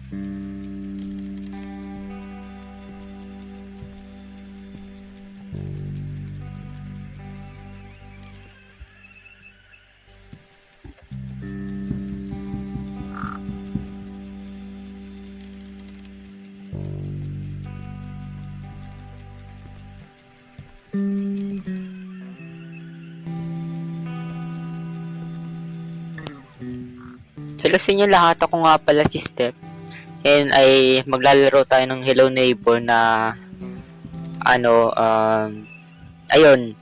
Hello sa inyo lahat, ako nga pala si Step. And ay maglalaro tayo ng Hello Neighbor na ayun.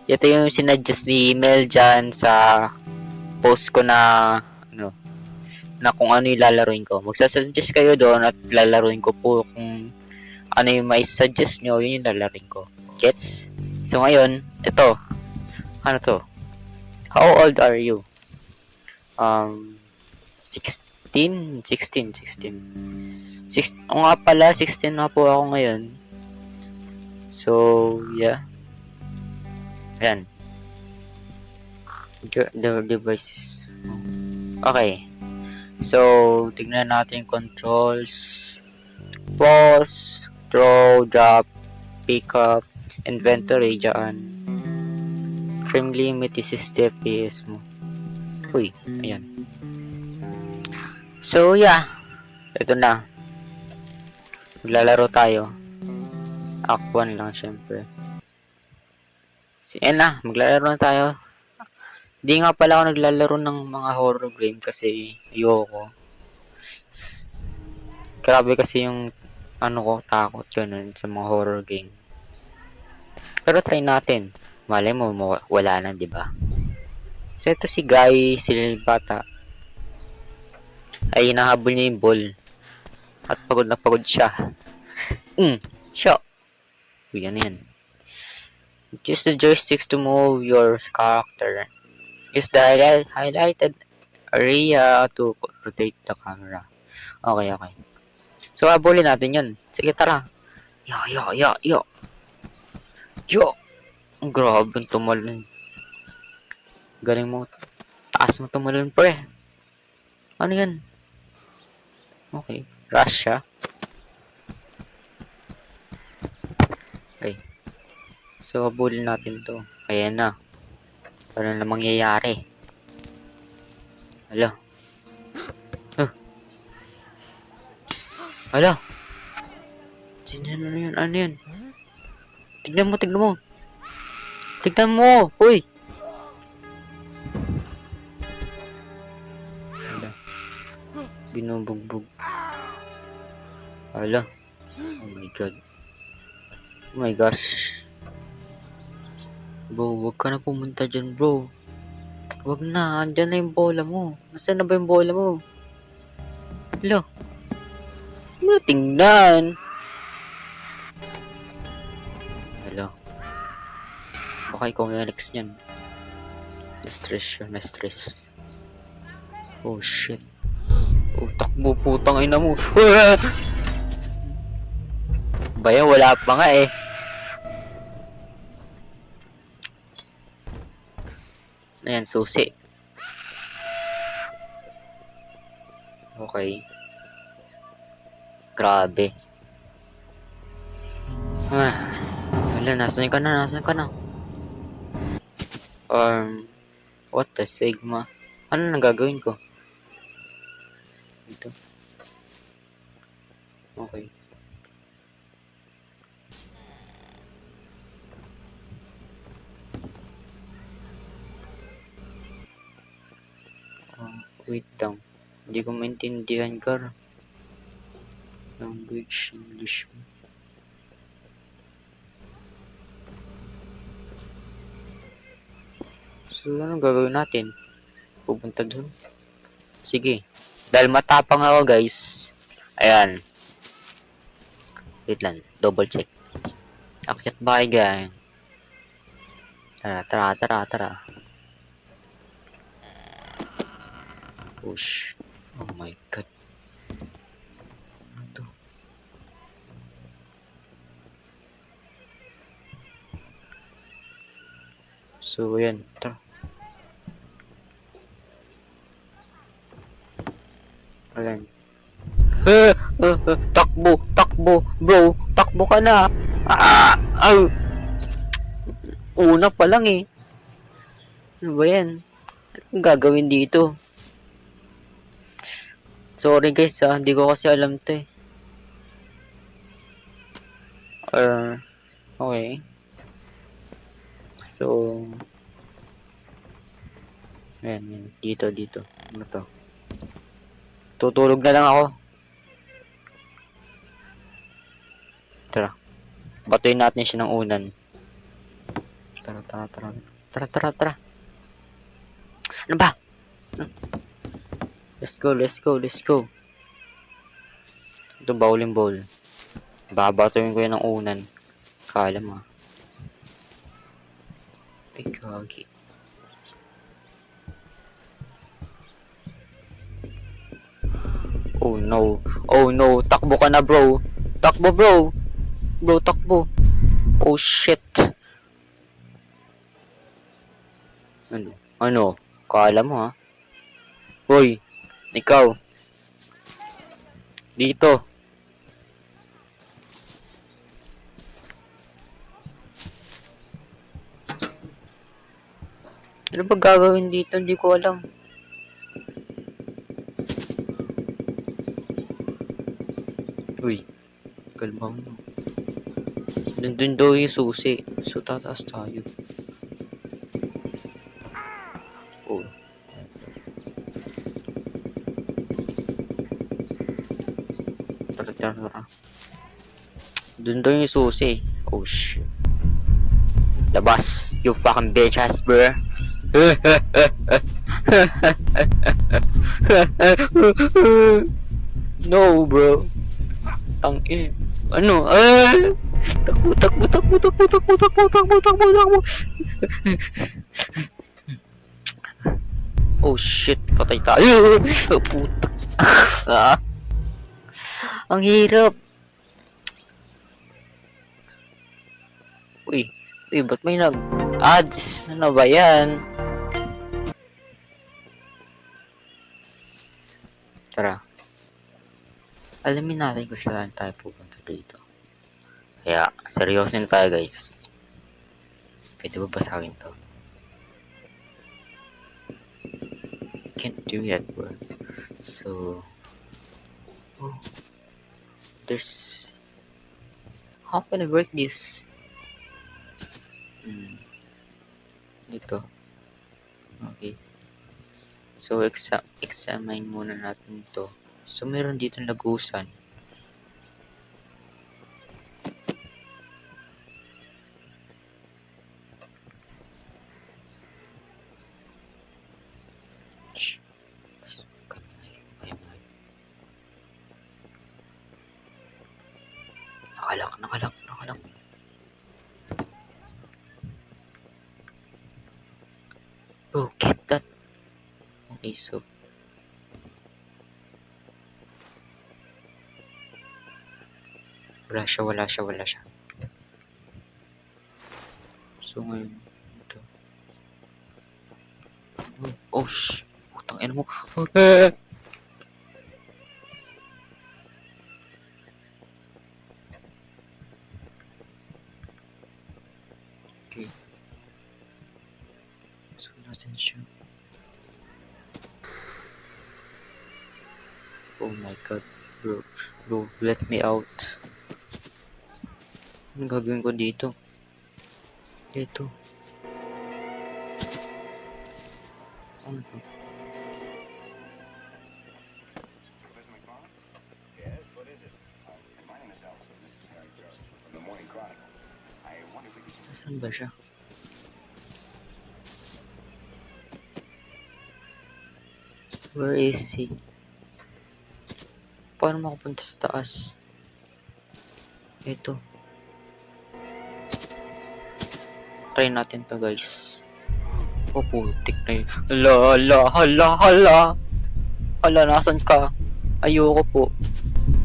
Ito yung sinuggest ni Mel dyan sa post ko na na kung ano yung lalaruin ko. Magsasuggest kayo doon at lalaruin ko po kung ano yung may suggest nyo, yun yung lalaruin ko. Gets? So ngayon, ito. Ano to? How old are you? 16? 16. O nga pala, 16 na po ako ngayon. So, yeah. Ayan. The device. Okay. So, tignan natin yung controls. Pause, throw, drop, pick up, inventory dyan. Frame limit is 60 FPS mo. Uy, ayan. So, yeah. Ito na. Maglalaro tayo. Act 1 lang, syempre. Ayan na, maglalaro na tayo. Di nga pala ako naglalaro ng mga horror game kasi ayoko. Grabe kasi yung takot yun sa mga horror game. Pero try natin. Malay mo, wala na, di ba? So, ito si Guy, si bata. Ay, hinahabol niya yung ball. At pagod na pagod siya. Siya. Uy, ano yan? Use the joysticks to move your character. Use the highlighted area to rotate the camera. Okay. So, habulin natin yun. Sige, tara. Yo. Ang grabe yung tumalon. Galing mo. Taas mo tumalon, pre. Ano yan? Okay. Rush siya. Okay. So, habulin natin to. Ayan na. Ano na mangyayari? Hala. Hala. Sino yun? Ano yun? Tignan mo. Tignan mo. Uy. Hala. Binubugbog. Hala. Oh my god. Oh my gosh. Bro, wag ka na pumunta dyan, bro. Wag na. Andyan na yung bola mo. Nasaan na ba yung bola mo? Hala. Ano tingnan? Hala. Baka ikaw yung next niyan. Na-stress. Oh shit. Oh, takbo, putang ina mo. Bayan, wala pa nga eh. Ayan, susi. Okay. Grabe. Wala, nasan ka na? What the Sigma? Ano nang gagawin ko? Ito. Okay. Wait lang. Hindi ko maintindihan, Gar. Language, English. So, anong gagawin natin? Pupunta dun? Sige. Dahil matapang ako, guys. Ayan. Wait lang. Double check. Akyat bahay, guys. Tara. Push. Oh my god. Ano to? So, yan. Tara. Ayan. Takbo, takbo, bro. Takbo ka na. Ah! Au! Una pa lang eh. Ano ba yan? Anong gagawin dito? Sorry guys hindi ko kasi alam to eh. Okay. So, ayan. Dito. Ano to? Tutulog na lang ako. Tara. Batuin natin siya ng unan. Tara. Ano ba? Let's go. Ito bowling ball. Babatuin ko yan ng unan. Kala mo. Ay, kagi. Oh no. Takbo ka na bro. Takbo bro. Bro, takbo. Oh shit. Ano? Kala mo ha? Hoy, ikaw. Dito. Ano ba gagawin dito? Hindi ko alam. Uy, kalma mo. Nandun daw yung susi. So, tataas tayo. Oh. Tara. Dun daw yung susi. Oh, shit. Labas. You fucking bitch ass, bruh. No, bro. Tangin. Ano? Takbo. Oh shit, patay tayo. Putak. Ang hirap. Uy, ba't may nag-ads? Ano ba yan? Tara. Alamin natin kung saan tayo pupunta dito. Kaya, seryosin tayo guys. Pwede ba basagin to? Can't do that, bro. So, there's... How can I work this? Dito. Okay. So, examine muna natin to. So, meron dito lagusan. Nakalak. Oh, get that. Okay, so wala siya. So ngayon ito. Oh putang ina mo. Okay. So natin siya. Oh my god, bro, let me out. Ano gagawin ko dito? Ano to? Saan ba siya? Where is he? Paano makapunta sa taas? Ito. Try natin to guys. Oh, putik na yun. Hala, nasan ka? Ayoko po.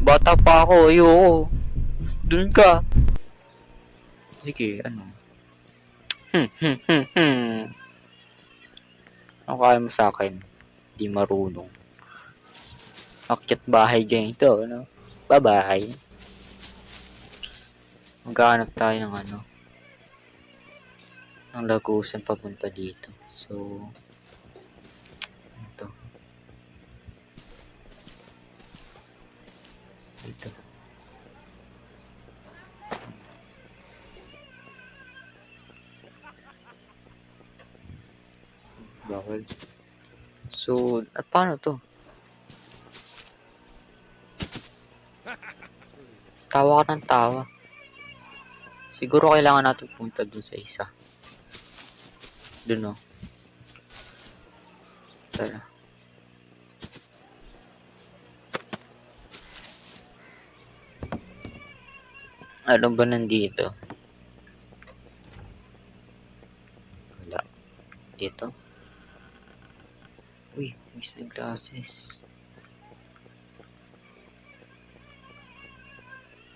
Bata pa ako, ayoko. Dun ka. Sige, ano? Ano kaya mo sa akin? Di marunong. Akyat bahay ganito, ano? Bye-bye. Maghahanap tayo ng ano, ng lagusan papunta dito. So, ito. Dito. Bawal. So, at paano to? Tawa ka ng tawa. Siguro kailangan natin pumunta dun sa isa. Dun, no? Tara. Ano ba nandito? Wala. Dito? Uy, Mr. Glasses.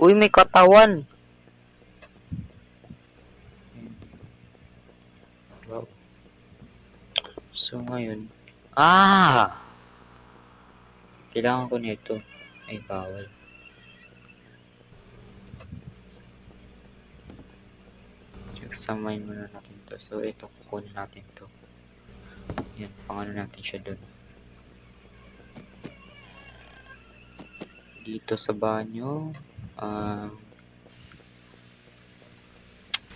Uy, may katawan! Wow. So, ngayon. Ah! Kailangan ko nito. Ay, bawal. Examine muna natin to. So, ito, kukunin natin to. Yan, pangano natin siya dun. Dito sa banyo.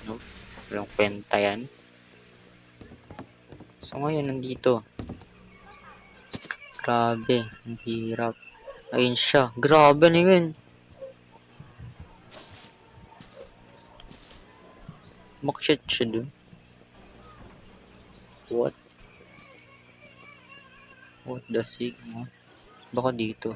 Nope. Walang kwenta yan. So, ngayon, nandito. Grabe. Ang hirap. Ayun siya. Grabe na yun. Makashit siya dun. What? What the sigma? Baka dito.